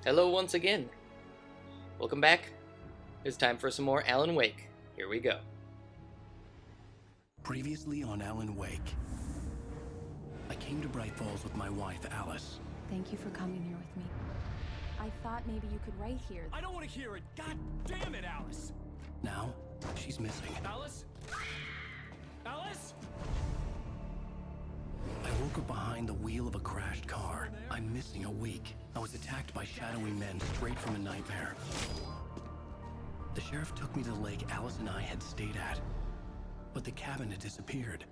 Hello once again. Welcome back. It's time for some more Alan Wake. Here we go. Previously on Alan Wake. I came to Bright Falls with my wife, Alice. Thank you for coming here with me. I thought maybe you could write here. I don't want to hear it. God damn it, Alice. Now, she's missing. Alice? Alice? I woke up behind the wheel of a crashed car. I'm missing a week. I was attacked by shadowy men straight from a nightmare. The sheriff took me to the lake Alice and I had stayed at. But the cabin had disappeared.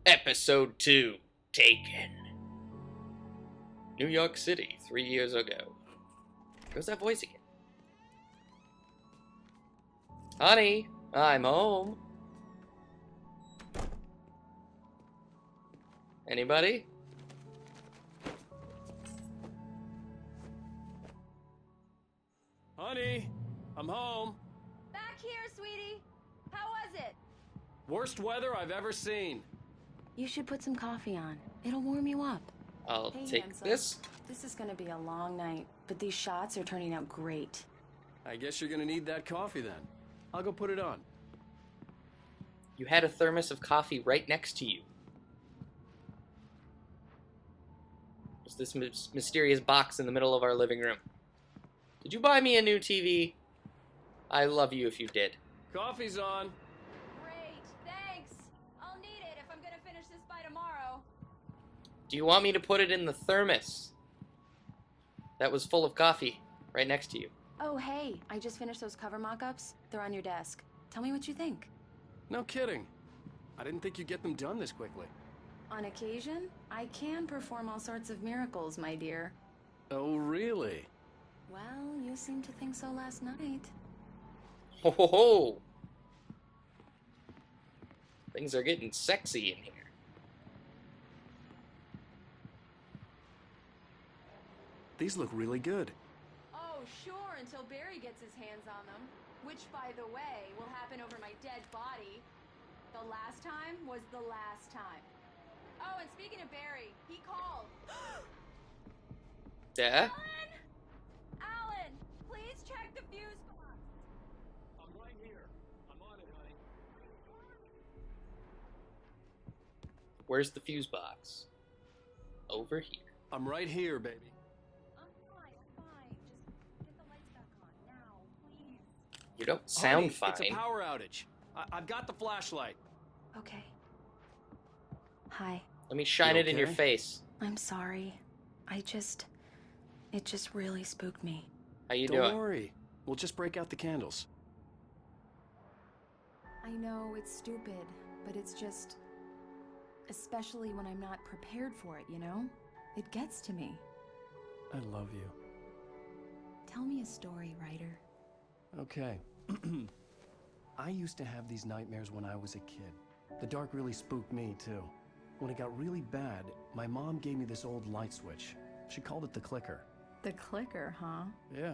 Episode 2, Taken. New York City, 3 years ago. Where's that voice again? Honey, I'm home. Anybody? Honey, I'm home. Back here, sweetie. How was it? Worst weather I've ever seen. You should put some coffee on. It'll warm you up. I'll Hey, take handsome. this. This is gonna be a long night, but these shots are turning out great. I guess you're gonna need that coffee then. I'll go put it on. You had a thermos of coffee right next to you. There's this mysterious box in the middle of our living room. Did you buy me a new TV? I love you if you did. Coffee's on. Great, thanks. I'll need it if I'm gonna finish this by tomorrow. Do you want me to put it in the thermos that was full of coffee right next to you? Oh, hey, I just finished those cover mock-ups. They're on your desk. Tell me what you think. No kidding. I didn't think you'd get them done this quickly. On occasion, I can perform all sorts of miracles, my dear. Oh, really? Well, you seemed to think so last night. Ho ho ho! Things are getting sexy in here. These look really good. Oh, sure, until Barry gets his hands on them. Which, by the way, will happen over my dead body. The last time was the last time. Oh, and speaking of Barry, he called. Yeah? Alan, please check the fuse box. I'm right here. I'm on it, honey. Where's the fuse box? Over here. I'm right here, baby. I'm fine. Just get the lights back on now, please. You don't sound Honey, fine. It's a power outage. I've got the flashlight. Okay. Hi. Let me shine You it in your okay? face. I'm sorry. It just really spooked me. How you Don't doing? worry. We'll just break out the candles. I know it's stupid, but it's just... Especially when I'm not prepared for it, you know? It gets to me. I love you. Tell me a story, writer. Okay. I used to have these nightmares when I was a kid. The dark really spooked me, too. When it got really bad, my mom gave me this old light switch. She called it the clicker. The clicker, huh? Yeah.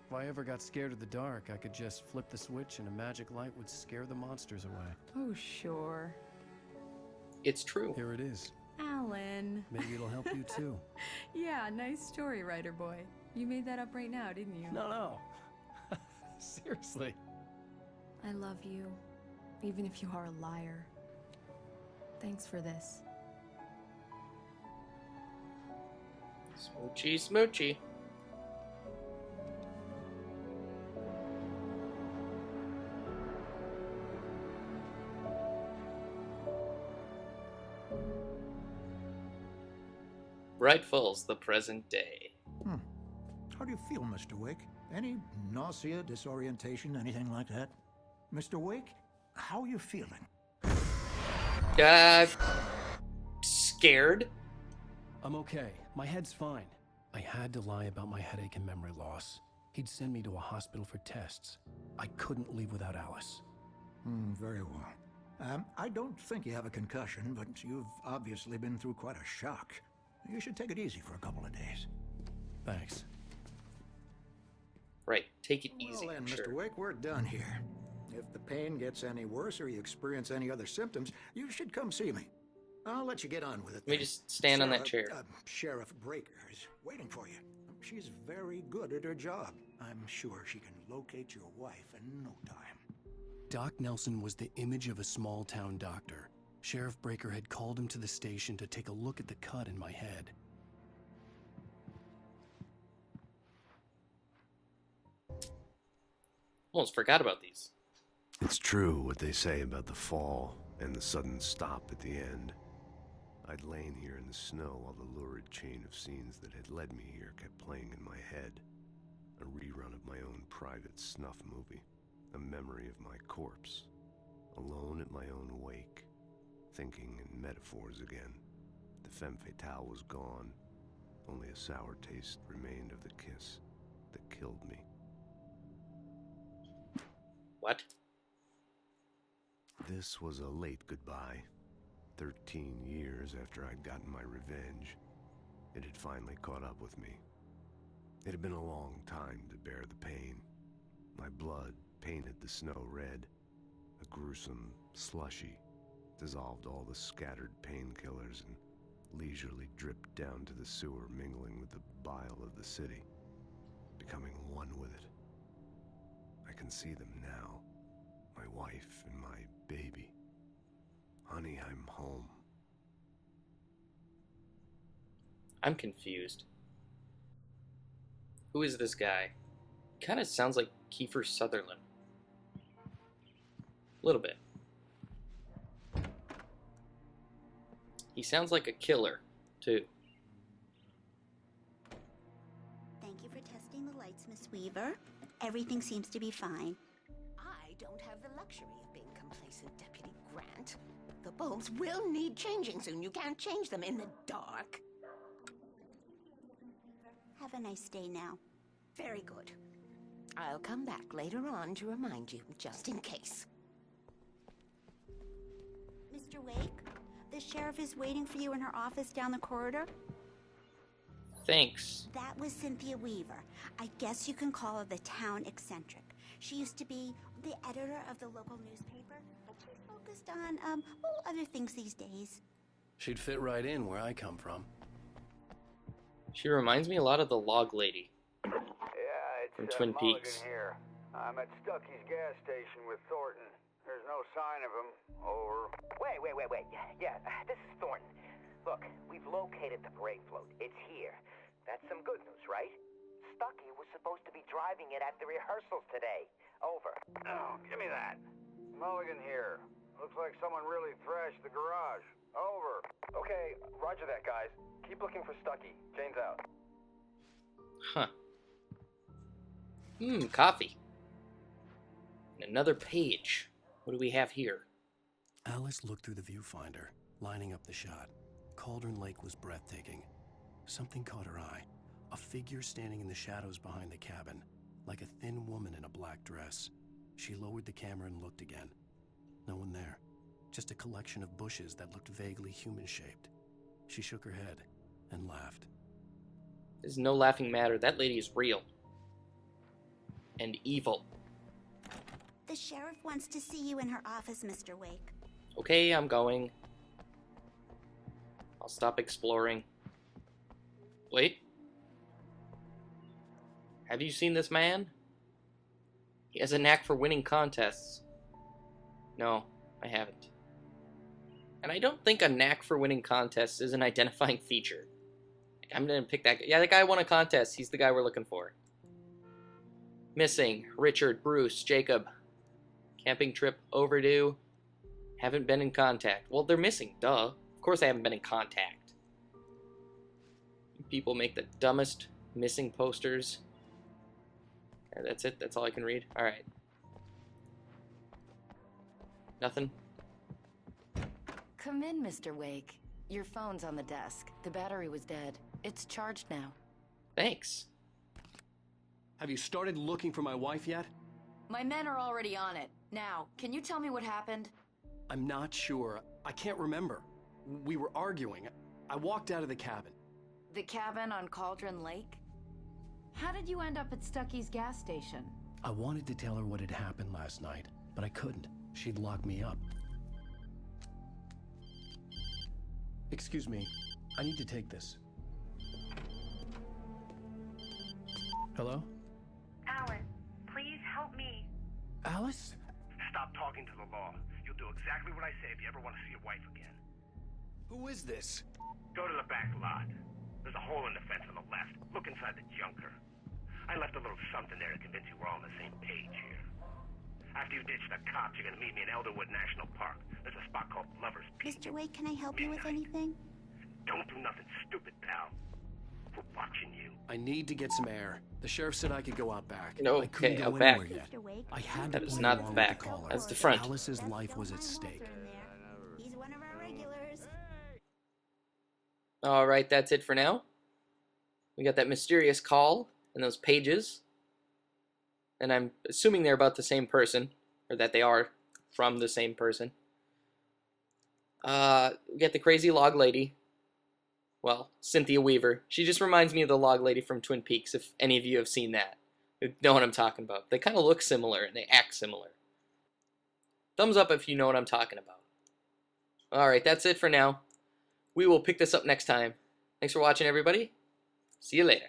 If I ever got scared of the dark, I could just flip the switch and a magic light would scare the monsters away. Oh, sure. It's true. Here it is. Alan. Maybe it'll help you, too. Yeah, nice story, writer boy. You made that up right now, didn't you? No. Seriously. I love you, even if you are a liar. Thanks for this. Smoochy, smoochy. Bright Falls, the present day. How do you feel, Mr. Wake? Any nausea, disorientation, anything like that? Mr. Wake, how are you feeling? Scared? I'm okay. My head's fine. I had to lie about my headache and memory loss. He'd send me to a hospital for tests. I couldn't leave without Alice. Very well. I don't think you have a concussion, but you've obviously been through quite a shock. You should take it easy for a couple of days. Thanks. Right, take it easy. Well then, sure. Mr. Wake, we're done here. If the pain gets any worse or you experience any other symptoms, you should come see me. I'll let you get on with it. Let me then. just stand on that chair. Sheriff Breaker is waiting for you. She's very good at her job. I'm sure she can locate your wife in no time. Doc Nelson was the image of a small-town doctor. Sheriff Breaker had called him to the station to take a look at the cut in my head. Almost forgot about these. It's true what they say about the fall and the sudden stop at the end. I'd lain here in the snow while the lurid chain of scenes that had led me here kept playing in my head. A rerun of my own private snuff movie. A memory of my corpse. Alone at my own wake. Thinking in metaphors again. The femme fatale was gone. Only a sour taste remained of the kiss that killed me. What? This was a late goodbye. 13 years after I'd gotten my revenge, it had finally caught up with me. It had been a long time to bear the pain. My blood painted the snow red. A gruesome slushy dissolved all the scattered painkillers and leisurely dripped down to the sewer, mingling with the bile of the city, becoming one with it. I can see them now, my wife and my baby. Honey, I'm home. I'm confused. Who is this guy? Kind of sounds like Kiefer Sutherland. A little bit. He sounds like a killer, too. Thank you for testing the lights, Miss Weaver. Everything seems to be fine. I don't have the luxury of being complacent, Deputy Grant. The bulbs will need changing soon. You can't change them in the dark. Have a nice day now. Very good. I'll come back later on to remind you, just in case. Mr. Wake, the sheriff is waiting for you in her office down the corridor. Thanks. That was Cynthia Weaver. I guess you can call her the town eccentric. She used to be the editor of the local newspaper, but she's focused on, other things these days. She'd fit right in where I come from. She reminds me a lot of the log lady Yeah, it's from Twin Mulligan Peaks. here. I'm at Stucky's gas station with Thornton. There's no sign of him. Over. Wait. Yeah, this is Thornton. Look, we've located the parade float. It's here. That's some good news, right? Stucky was supposed to be driving it at the rehearsals today. Over. Oh, give me that. Mulligan here. Looks like someone really thrashed the garage. Over. Okay, roger that, guys. Keep looking for Stucky. Jane's out. Huh. Coffee. And another page. What do we have here? Alice looked through the viewfinder, lining up the shot. Cauldron Lake was breathtaking. Something caught her eye. A figure standing in the shadows behind the cabin, like a thin woman in a black dress. She lowered the camera and looked again. No one there. Just a collection of bushes that looked vaguely human-shaped. She shook her head and laughed. There's no laughing matter. That lady is real. And evil. The sheriff wants to see you in her office, Mr. Wake. Okay, I'm going. I'll stop exploring. Wait. Have you seen this man? He has a knack for winning contests. No, I haven't. And I don't think a knack for winning contests is an identifying feature. I'm gonna pick that guy. Yeah, that guy won a contest. He's the guy we're looking for. Missing. Richard, Bruce, Jacob. Camping trip overdue. Haven't been in contact. Well, they're missing. Duh. Of course I haven't been in contact. People make the dumbest missing posters. Okay, that's it. That's all I can read. Alright. Nothing? Come in, Mr. Wake. Your phone's on the desk. The battery was dead. It's charged now. Thanks. Have you started looking for my wife yet? My men are already on it. Now, can you tell me what happened? I'm not sure. I can't remember. We were arguing. I walked out of the cabin. The cabin on Cauldron Lake? How did you end up at Stucky's gas station? I wanted to tell her what had happened last night, but I couldn't. She'd lock me up. Excuse me. I need to take this. Hello? Alan, please help me. Alice? Stop talking to the law. You'll do exactly what I say if you ever want to see your wife again. Who is this? Go to the back lot. There's a hole in the fence on the left. Look inside the junker. I left a little something there to convince you we're all on the same page here. After you ditch the cops, you're gonna meet me in Elderwood National Park. There's a spot called Lover's Peak. Mr. Wade, can I help you with anything? Don't do nothing stupid, pal. We're watching you. I need to get some air. The sheriff said I could go out back. No, I couldn't okay, go out back. anywhere yet. Mr. Wade, I had That to is play not along the with back. caller. That's the front. Alice's That's life still was my at stake. Walter in there. He's one of our regulars. All right, that's it for now. We got that mysterious call and those pages. And I'm assuming they're about the same person, or that they are from the same person. We got the crazy log lady. Well, Cynthia Weaver. She just reminds me of the log lady from Twin Peaks, if any of you have seen that. You know what I'm talking about. They kind of look similar, and they act similar. Thumbs up if you know what I'm talking about. Alright, that's it for now. We will pick this up next time. Thanks for watching, everybody. See you later.